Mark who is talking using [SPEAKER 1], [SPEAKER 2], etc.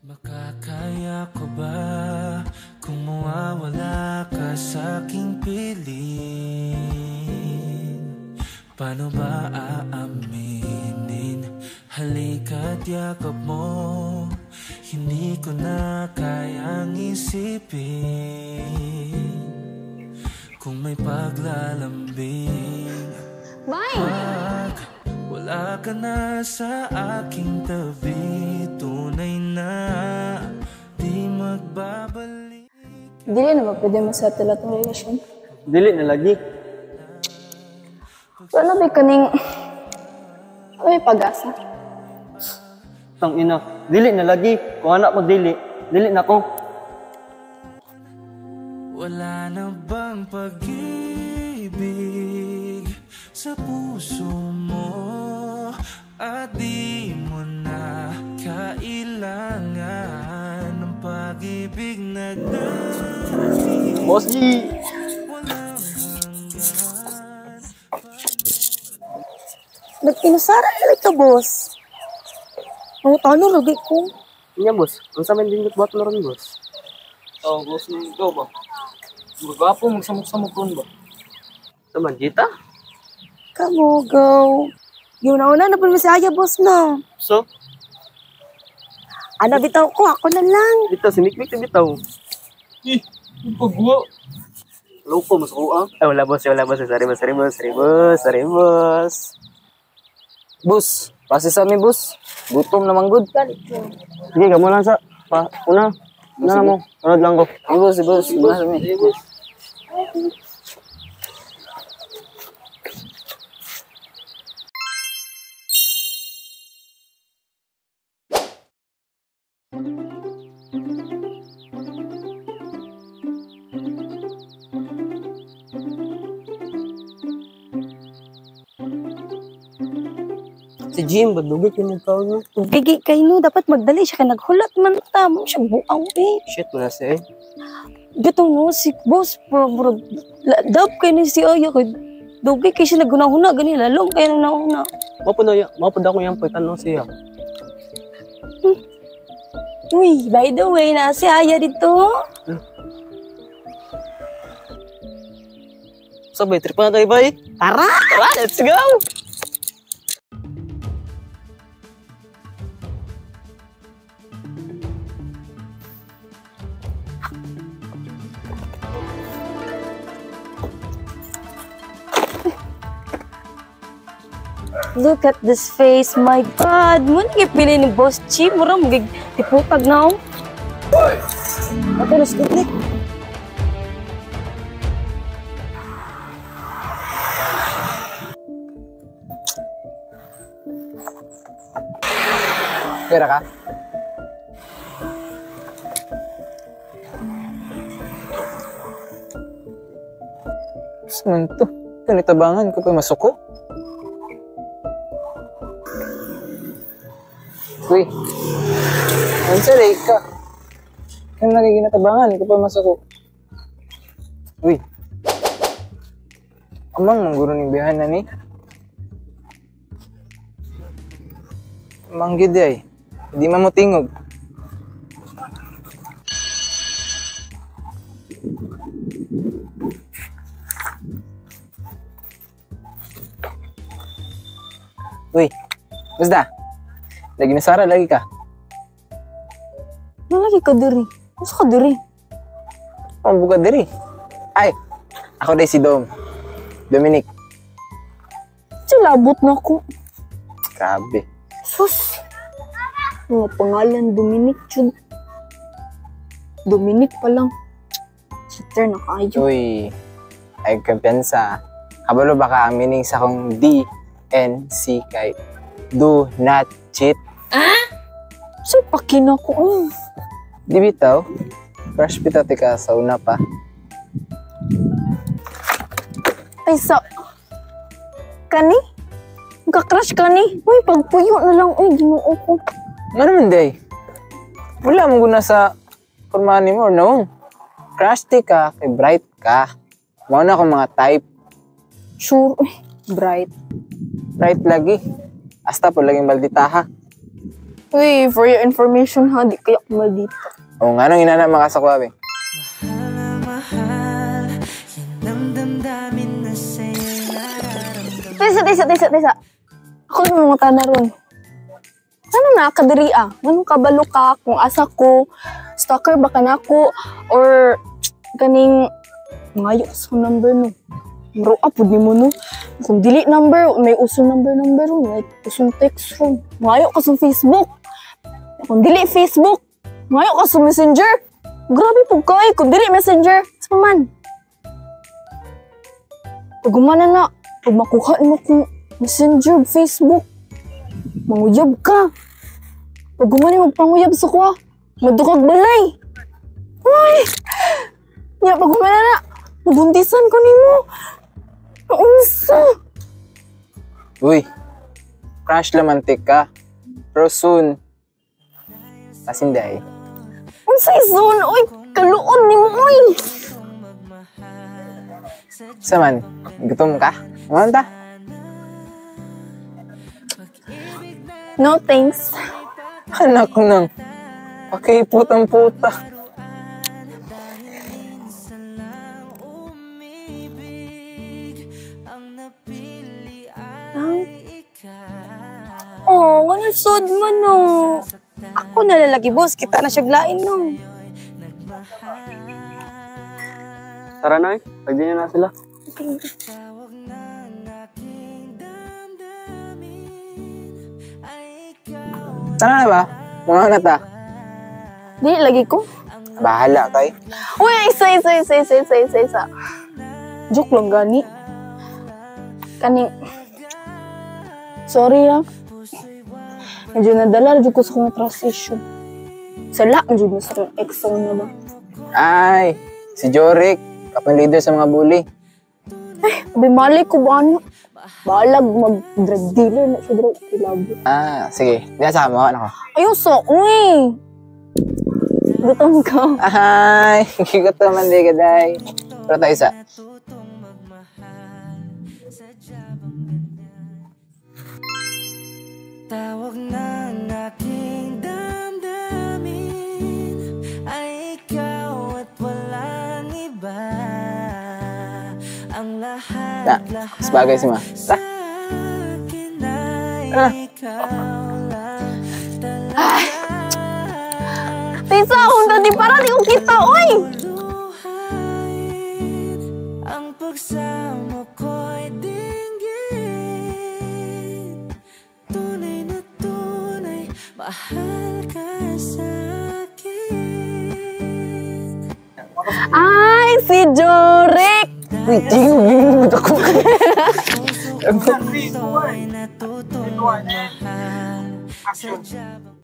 [SPEAKER 1] Makakaya ko ba kung mawawala ka sa aking piling? Paano ba aaminin? Halika't yakap mo, hindi ko na kayang isipin. Kung may paglalambing, pag wala ka na sa aking tabi, tunay na di magbabalik.
[SPEAKER 2] Dili na ba pwede masettle atong relasyon?
[SPEAKER 3] Dili na lagi.
[SPEAKER 2] Wala ba kaning may pag-asa?
[SPEAKER 3] Tang ina, dili na lagi. Kung anak mo dili na ko.
[SPEAKER 1] Wala na bang pag-ibig sa puso mo? At di mo na kailangan ng pag-ibig na dati.
[SPEAKER 3] Boss G!
[SPEAKER 2] Nag-inusara na ka, boss. Ang tano, lagi ko.
[SPEAKER 3] Iya, boss. Ang sa din buat mo ron, boss. Oh, boss mo ito ba? Magwapo, magsamok-samok ron ba? Saman, Gita?
[SPEAKER 2] Kamo, go. Yung nauna na po masaya, boss, na.
[SPEAKER 3] So?
[SPEAKER 2] Ano, bitaw ko, ako na lang.
[SPEAKER 3] Bitaw, si Mikmik na bitaw. Ang pagwa. Loko, mas ko ah. Ay, wala, boss. Sorry, boss. Boss, pasi sa amin, boss. Gutom naman, good. Sige, kamo lang sa. Una na mo. Unod lang ko. Boss. Una sa amin. Sige, boss. Si Jim, badugit yung ikaw no?
[SPEAKER 2] Gigi kayo, no. Dapat magdali siya. Naghulat man ta. Mo siya buaw, eh.
[SPEAKER 3] Shit mo na siya eh.
[SPEAKER 2] Gito, no. Si boss, bro. Dab kayo ni si Oyo. Dugay kayo siya naguna-huna. Ganyan, lalong kayo nang nauna.
[SPEAKER 3] Mapod ako yung pagtanong siya.
[SPEAKER 2] Uy, by the way, si Aya dito.
[SPEAKER 3] Sabay, trip na tayo, bay.
[SPEAKER 2] Tara!
[SPEAKER 3] Let's go!
[SPEAKER 2] Look at this face, my God! Muna pili ni Boss Chi, murang magigtiputag na ako. Ate, naskutlik.
[SPEAKER 3] Pera ka? Saan to? Kanitabangan ko pa masuko? Uy, ang saray ka. Kaya nagiging ko pa masako. Uy, amang mangguro ni biyahan na ni. Amang gidi ay, hindi mamutingog. Uy, basta. Lagi na Sarah, lagi ka.
[SPEAKER 2] Nalagi ka diri. Masa ka diri?
[SPEAKER 3] Oh, buka diri. Ay, ako day si Dominic.
[SPEAKER 2] Silabot na ako.
[SPEAKER 3] Grabe.
[SPEAKER 2] Sus! Mga pangalan, Dominic, chud. Dominic pa lang. Cheater na kayo.
[SPEAKER 3] Uy, ay kampiyansa. Kabalo baka ang meaning sa kong DNC kay do not cheat.
[SPEAKER 2] So, pakin ako.
[SPEAKER 3] Di bitaw, crush bitaw tika sa una pa.
[SPEAKER 2] Ay, kani? Magka-crush kani? Uy, pagpuyo na lang. Uy, ginoo ko.
[SPEAKER 3] Ano naman day? Wala mo guna sa kurmani mo, no? Crush tika, kay bright ka. Mauna akong mga type.
[SPEAKER 2] Sure. Uy, bright.
[SPEAKER 3] Bright lagi. Hasta po laging balditaha.
[SPEAKER 4] Uy, for your information ha, di kayak mal dito.
[SPEAKER 3] Oo nga, anong inana makasakwa, be?
[SPEAKER 1] Mahal na mahal, yan ang damdamin na sa'yo'y nararamdaman.
[SPEAKER 4] Tisa. Ako yung mga tana ron. Ano na, kadiri ah? Anong kabalo ka? Kung asa ko, stalker ba ka na ako? Or kaning ngayo sa number no? Bro, apod ni mo no? Kung dili number, may uso number ron, may usong text ron. Ngayo ka sa Facebook. Kung dili Facebook, ngayo ka sa Messenger. Grabe po ka eh, kung dili Messenger, sa man. Pag umana na, pag makuha mo kung Messenger, Facebook, manguyab ka. Pag umana magpanguyab sa kuha, madukag balay. Uy! Nya, pag umana na, mabuntisan ko ni mo. Naunsa.
[SPEAKER 3] Uy, crush lamantik ka. Pero soon, pasinday.
[SPEAKER 4] Unsa izon? Uy, kaluon ni mo, uy.
[SPEAKER 3] Saman, gutom ka? Ano ta?
[SPEAKER 4] No, thanks.
[SPEAKER 3] Anak ko nang pakiputang-puta.
[SPEAKER 2] Oh, ano sod mo no? Ako nalalagi, boss. Kita na siya glain no.
[SPEAKER 3] Tara na eh, pwede niya na sila. Tara na ba? Mga na ta.
[SPEAKER 4] Di, lagi ko.
[SPEAKER 3] Bahala kay.
[SPEAKER 4] Uy, isa. Joke lang gani. Kaning, sorry ha. Medyo nadala dyan ko sa kong trust issue. Sala, medyo na sa kong ex na ba?
[SPEAKER 3] Ay, si Jorik, kapang leader sa mga bully.
[SPEAKER 4] Bimali ko ba ano? Balag mag-drug dealer na siya bro. Ilabo.
[SPEAKER 3] Ah, sige. Binasama ko, ako.
[SPEAKER 4] Ayuso, uy! Gutom ka.
[SPEAKER 3] Ay, gutom man di ka, day. Pero tayo isa.
[SPEAKER 1] Tawag ng aking damdamin ay ikaw at walang iba. Ang lahat
[SPEAKER 3] Sebagay si Ma.
[SPEAKER 1] sa akin ay ikaw lang talaga.
[SPEAKER 4] Tisa, kung dati para di ko kita, uy!
[SPEAKER 1] Luhain ang pagsamo ko'y dinggin. Tunay na tunay, mahal ka sa'kin.
[SPEAKER 4] Ay, si Jorik!
[SPEAKER 3] Uy, tingin ako.
[SPEAKER 1] Puso ko'y natutong magmahal. Sadyang